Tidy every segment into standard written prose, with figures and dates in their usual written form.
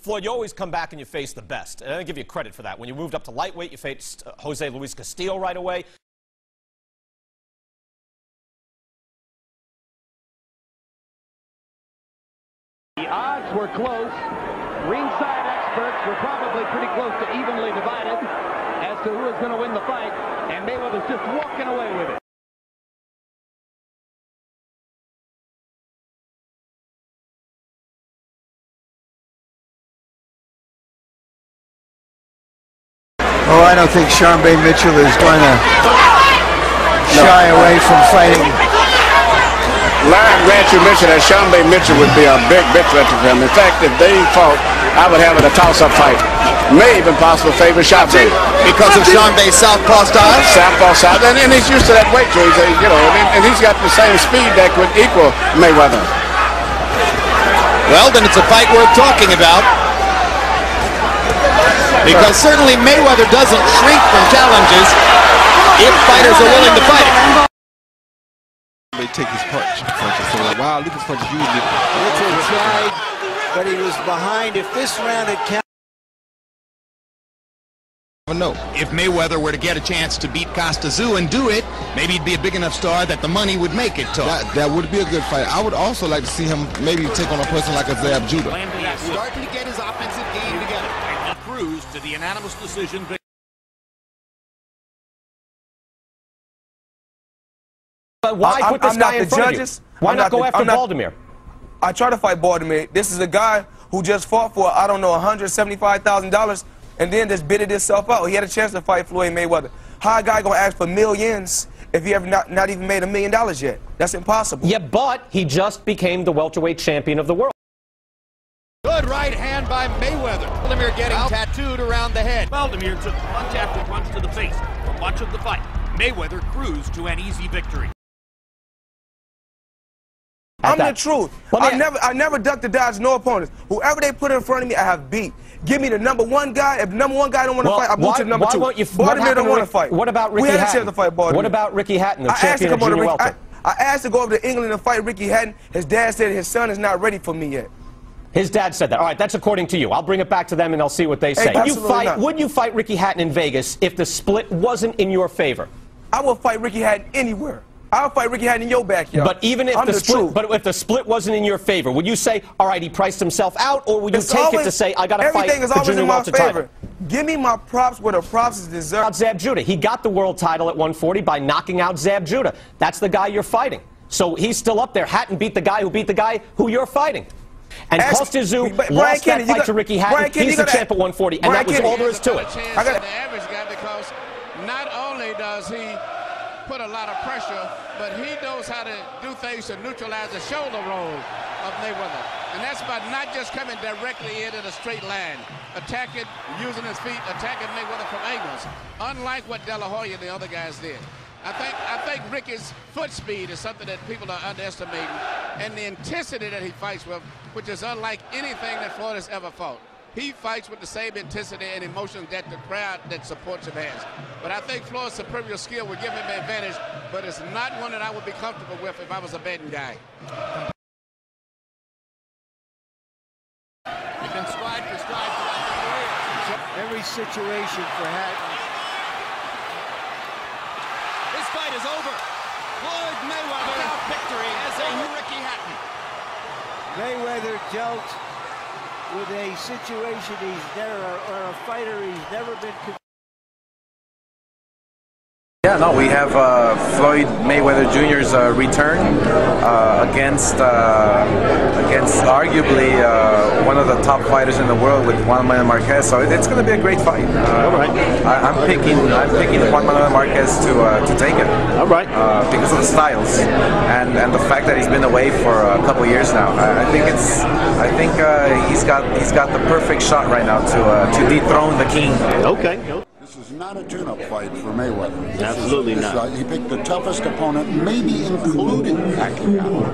Floyd, you always come back and you face the best. And I give you credit for that. When you moved up to lightweight, you faced Jose Luis Castillo right away. The odds were close. Ringside experts were probably pretty close to evenly divided as to who was going to win the fight, and Mayweather's just walking away with it. Oh, I don't think Sean B. Mitchell is going to shy away from fighting. I'm glad you mentioned that Sean B. Mitchell would be a big threat to him. In fact, if they fought, I would have it a toss-up fight. May even possible favor Sean B. Because of Sean B's southpaw style? Southpaw style, and he's used to that weight, so he's, and he's got the same speed that could equal Mayweather. Well, then it's a fight worth talking about. Because certainly Mayweather doesn't shrink from challenges if fighters are willing to fight him. They take his punch. So like, wow, look at his punch. Mitchell tried, but he was behind. If this round had counted. No. If Mayweather were to get a chance to beat Costa Zoo and do it, maybe he'd be a big enough star that the money would make it tough. That would be a good fight. I would also like to see him maybe take on a person like a Zab Judah. He's starting to get his offensive game together. And he cruised to the unanimous decision victory. Why put this guy in front of you? Why not go after Baltimore? I try to fight Baltimore. This is a guy who just fought for, I don't know, $175,000 and then just bidded himself out. He had a chance to fight Floyd Mayweather. How a guy gonna ask for millions if he ever not even made $1 million yet? That's impossible. Yeah, but he just became the welterweight champion of the world. Good right hand by Mayweather. Baltimore getting tattooed around the head. Baltimore took punch after punch to the face for much of the fight. Mayweather cruised to an easy victory. I'm the truth. I never ducked or dodged no opponents. Whoever they put in front of me, I have beat. Give me the #1 guy. If the #1 guy don't want to fight, I boot to the #2. Baltimore don't want to fight. What about Ricky Hatton? We had a chance to fight Baltimore. What about Ricky Hatton, the champion of junior welter? I asked to go over to England and fight Ricky Hatton. His dad said his son is not ready for me yet. His dad said that. All right, that's according to you. I'll bring it back to them and I'll see what they say. Would you fight Ricky Hatton in Vegas if the split wasn't in your favor? I will fight Ricky Hatton anywhere. I'll fight Ricky Hatton in your backyard. But even if if the split wasn't in your favor, would you say, all right, he priced himself out, or would you take it to say, I got to fight the junior welter title? Give me my props where the props is deserved. Zab Judah. He got the world title at 140 by knocking out Zab Judah. That's the guy you're fighting. So he's still up there. Hatton beat the guy who you're fighting. And Costa Zoo lost that fight to Ricky Hatton. He's the champ at 140, and that was all there is to it. I got the average guy because not only does he put a lot of pressure, but he knows how to do things to neutralize the shoulder roll of Mayweather. And that's by not just coming directly in a straight line, attacking, using his feet, attacking Mayweather from angles, unlike what De La Hoya and the other guys did. I think Ricky's foot speed is something that people are underestimating, and the intensity that he fights with, which is unlike anything that Floyd has ever fought. He fights with the same intensity and emotion that the crowd that supports him has. But I think Floyd's superior skill would give him an advantage, but it's not one that I would be comfortable with if I was a betting guy. He's been stride for stride throughout the career. Every situation for Hatton. This fight is over. Floyd Mayweather victory as a Ricky Hatton. Mayweather dealt with a situation or a fighter he's never been. Yeah, no, we have Floyd Mayweather Jr.'s return against arguably one of the top fighters in the world with Juan Manuel Marquez. So it's going to be a great fight. All right. I'm picking Juan Manuel Marquez to take it. All right. Because of the styles and the fact that he's been away for a couple years now. I think he's got the perfect shot right now to dethrone the king. Okay. This is not a tune-up fight for Mayweather. Absolutely not. He picked the toughest opponent, maybe including Pacquiao,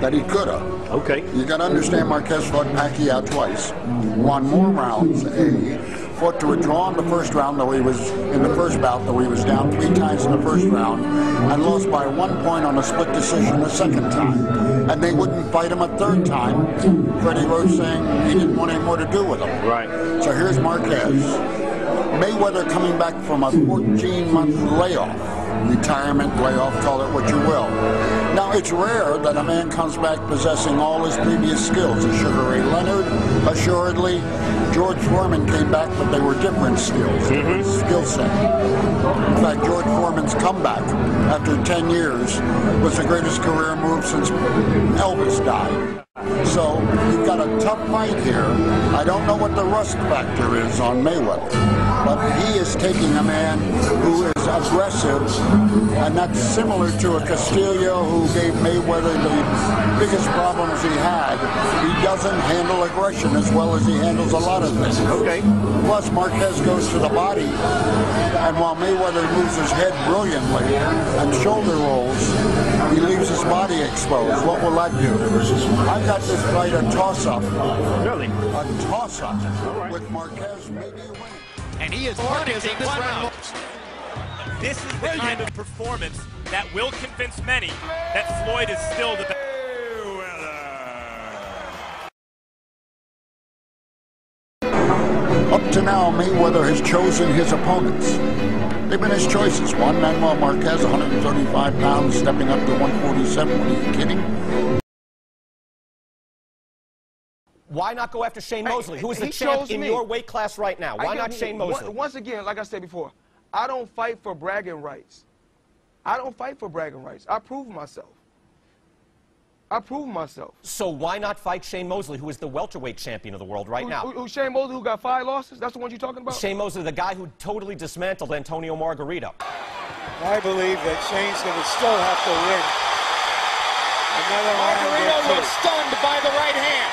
that he could have. Okay. You got to understand Marquez fought Pacquiao twice, won more rounds, fought to a draw in the first round, though he was in the first bout, though he was down 3 times in the first round, and lost by 1 point on a split decision the second time. And they wouldn't fight him a third time. Freddie Roach saying he didn't want any more to do with him. Right. So here's Marquez. Mayweather coming back from a 14-month layoff, retirement layoff, call it what you will. Now, it's rare that a man comes back possessing all his previous skills. A Sugar Ray Leonard, assuredly. George Foreman came back, but they were different skills, different skill set. In fact, George Foreman's comeback after 10 years was the greatest career move since Elvis died. So you've got a tough fight here. I don't know what the rust factor is on Mayweather, but he is taking a man who is aggressive, and that's similar to a Castillo who gave Mayweather the biggest problems he had. He doesn't handle aggression as well as he handles a lot of things. Okay. Plus, Marquez goes to the body, and while Mayweather moves his head brilliantly and shoulder rolls, he leaves his body exposed. What will that do? I've got this fight a toss-up. Really? A toss-up with Marquez maybe winning. And he is Marquez in this round. This is the kind of performance that will convince many that Floyd is still the best. Up to now, Mayweather has chosen his opponents. They've been his choices. Juan Manuel Marquez, 135 pounds, stepping up to 147. What are you kidding? Why not go after Shane Mosley, who is the champ in your weight class right now? Why not Shane Mosley? Once again, like I said before, I don't fight for bragging rights. I don't fight for bragging rights. I prove myself. So why not fight Shane Mosley, who is the welterweight champion of the world right now? Who Shane Mosley, who got 5 losses? That's the one you're talking about? Shane Mosley, the guy who totally dismantled Antonio Margarito. I believe that Shane's going to still have to win. Margarito was stunned by the right hand.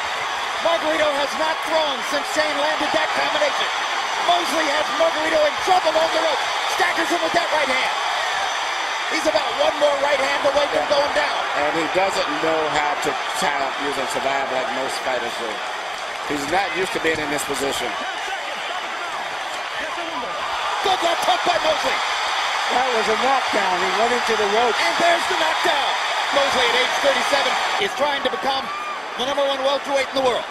Margarito has not thrown since Shane landed that combination. Mosley has Margarito in trouble on the rope. Staggers him with that right hand. He's about 1 more right hand away from going down. And he doesn't know how to tie up, use and survive like most fighters do. He's not used to being in this position. Good left hook by Mosley. That was a knockdown. He went into the ropes. And there's the knockdown. Mosley at age 37 is trying to become the #1 welterweight in the world.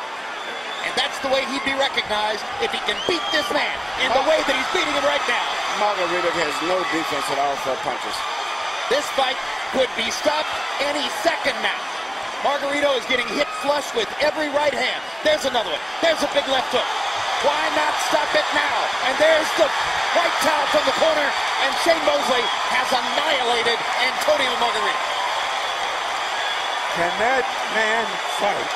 And that's the way he'd be recognized if he can beat this man in the way that he's beating him right now. Margarito has no defense at all for punches. This fight could be stopped any second now. Margarito is getting hit flush with every right hand. There's another one. There's a big left hook. Why not stop it now? And there's the right towel from the corner, and Shane Mosley has annihilated Antonio Margarito. Can that man fight?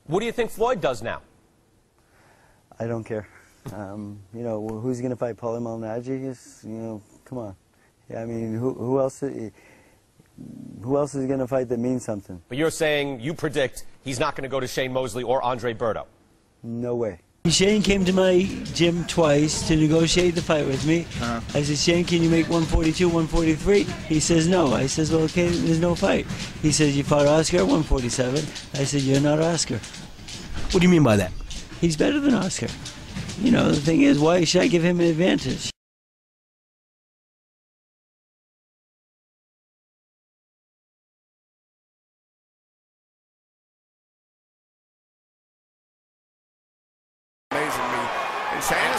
What do you think Floyd does now? I don't care. You know, who's going to fight Paulie Malignaggi? You know, come on. Yeah, I mean, who else is going to fight that means something? But you're saying you predict he's not going to go to Shane Mosley or Andre Berto. No way. Shane came to my gym twice to negotiate the fight with me. I said, Shane, can you make 142, 143? He says, no. I says, well, okay, there's no fight. He says, you fought Oscar at 147. I said, you're not Oscar. What do you mean by that? He's better than Oscar. You know, the thing is, why should I give him an advantage?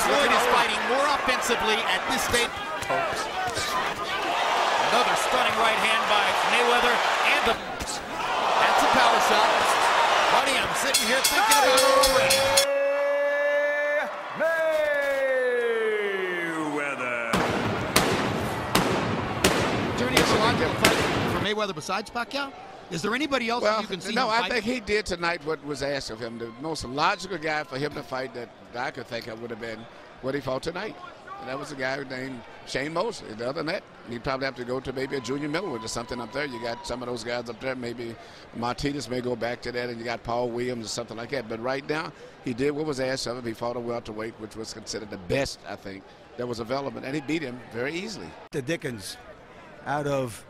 Floyd is fighting more offensively at this stage. Another stunning right hand by Mayweather, and that's a power shot. Buddy, I'm sitting here thinking about it already. Mayweather. Is there any other logical fight for Mayweather besides Pacquiao? Is there anybody else that you can see? No, I think he did tonight what was asked of him. The most logical guy for him to fight that I could think of would have been what he fought tonight. And that was a guy named Shane Mosley. Other than that, he'd probably have to go to maybe a Junior Middleweight or something up there. You got some of those guys up there. Maybe Martinez may go back to that, and you got Paul Williams or something like that. But right now, he did what was asked of him. He fought a welterweight, which was considered the best, I think, that was available. And he beat him very easily. The Dickens out of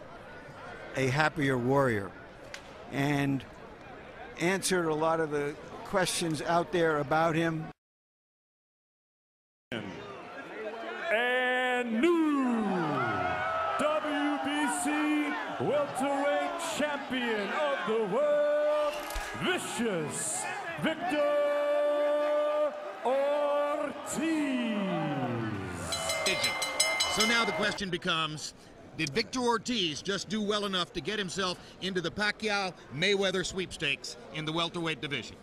a happier warrior, and answered a lot of the questions out there about him. and new WBC welterweight champion of the world, Vicious Victor Ortiz. So now the question becomes, did Victor Ortiz just do well enough to get himself into the Pacquiao-Mayweather sweepstakes in the welterweight division?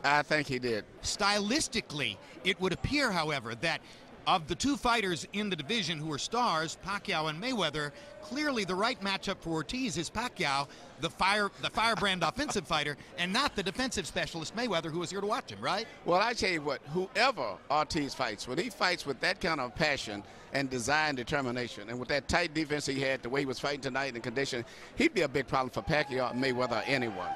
I think he did. Stylistically, it would appear, however, that of the two fighters in the division who are stars, Pacquiao and Mayweather, clearly the right matchup for Ortiz is Pacquiao, the firebrand offensive fighter, and not the defensive specialist Mayweather, who is here to watch him, right? Well, I tell you what, whoever Ortiz fights, when he fights with that kind of passion and desire and determination, and with that tight defense he had, the way he was fighting tonight and condition, he'd be a big problem for Pacquiao, Mayweather, or anyone.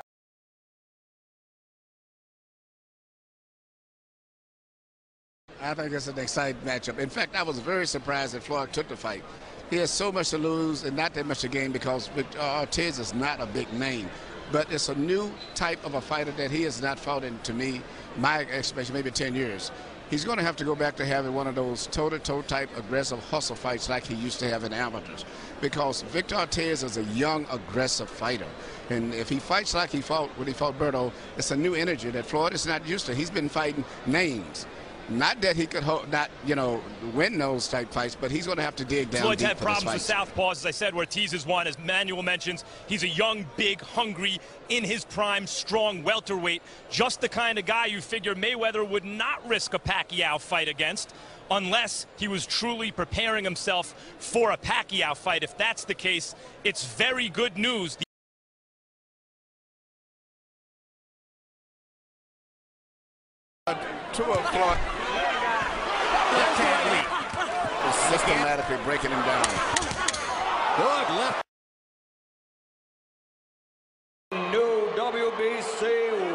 I think it's an exciting matchup. In fact, I was very surprised that Floyd took the fight. He has so much to lose and not that much to gain because Ortiz is not a big name. But it's a new type of a fighter that he has not fought in, to me, my expectation, maybe 10 years. He's going to have to go back to having one of those toe-to-toe type aggressive hustle fights like he used to have in amateurs. Because Victor Ortiz is a young, aggressive fighter. And if he fights like he fought when he fought Berto, it's a new energy that Floyd is not used to. He's been fighting names. Not that he could win those type fights, but he's going to have to dig down Floyd's deep had for problems with this fight. southpaws, as I said. Ortiz is one, as Manuel mentions. He's a young, big, hungry, in his prime, strong welterweight. Just the kind of guy you figure Mayweather would not risk a Pacquiao fight against unless he was truly preparing himself for a Pacquiao fight. If that's the case, it's very good news. 2 o'clock. Systematically breaking him down. Good left. New WBC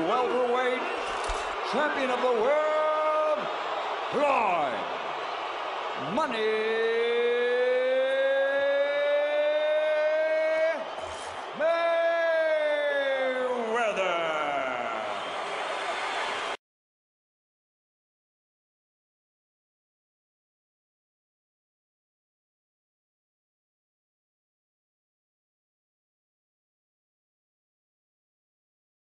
welterweight champion of the world, Floyd Money